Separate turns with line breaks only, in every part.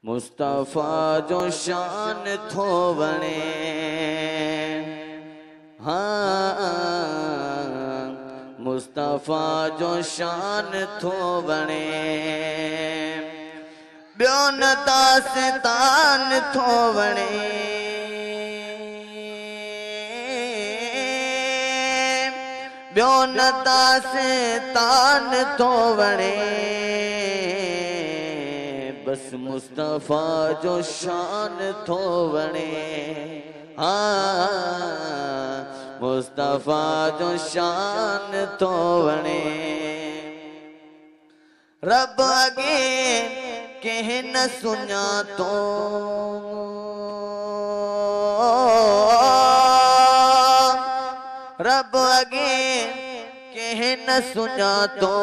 मुस्तफ़ा जो शान थो वणे, हाँ मुस्तफ़ा जो शान थो वणे, ॿियो न दास्तान थो वणे, ॿियो न दास्तान थो वणे, बस मुस्तफ़ा जो शान थो वणे, हाँ मुस्तफ़ा जो शान थो वणे। रब अगे कंहिं न सुञातो, रब अगे कंहिं न सुञातो,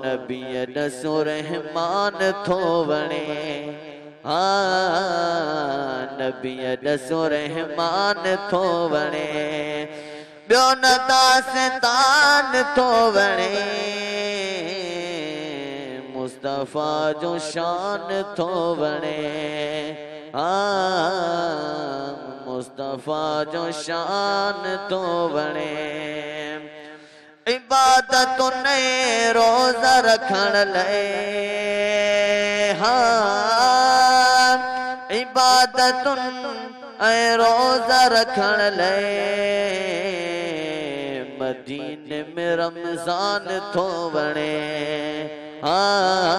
नबीअ ॾसो रहमान थो वणे, हाँ नबीअ ॾसो रहमान थो वणे, ॿियो न दास्तान थो वणे, मुस्तफ़ा जो शान थो वणे, हाँ मुस्तफ़ा जो शान थो वणे। इबादतुन ऐं रोज़ा रखण लाइ, हाँ इबादतुन ऐं रोज़ा रखण लाइ, मदीने में रमज़ान थो वणे, हाँ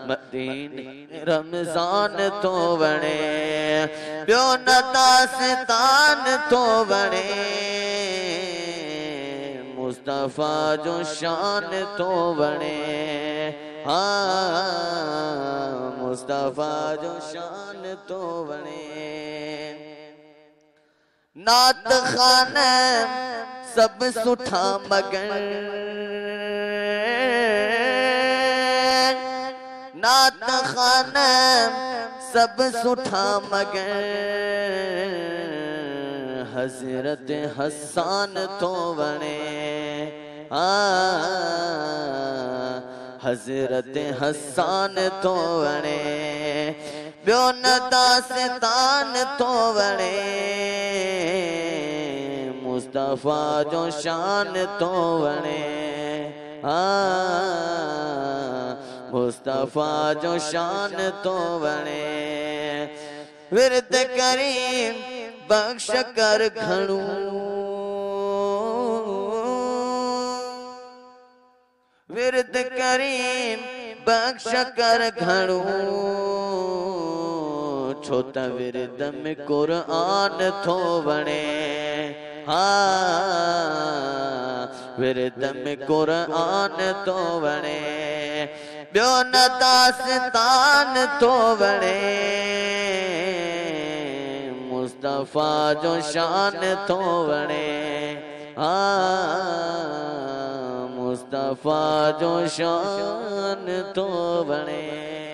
मदीने में रमज़ान थो वणे, ॿियो न दास्तान थो वणे, मुस्तफ़ा जो शान थो वणे, हाँ मुस्तफ़ा जो शान थो वणे। नात ख़ान सब सुठा मगन, नात ख़ान सब सुठा मगन, हज़रत हसन थो वणे, हज़रत हसन थो वणे, ॿियो न दास्तान थो वणे, मुस्तफ़ा जो शान थो वणे, मुस्तफ़ा जो शान थो वणे। विरद करीम बख्श कर घणो, विरद करीम बख्श कर घणो, छो त विरद में क़ुरान थो वणे, हाँ विरद में क़ुरान थो वणे, ॿियो न दास्तान थो वणे, मुस्तफ़ा जो शान थो वणे, हाँ मुस्तफ़ा जो शान थो वणे।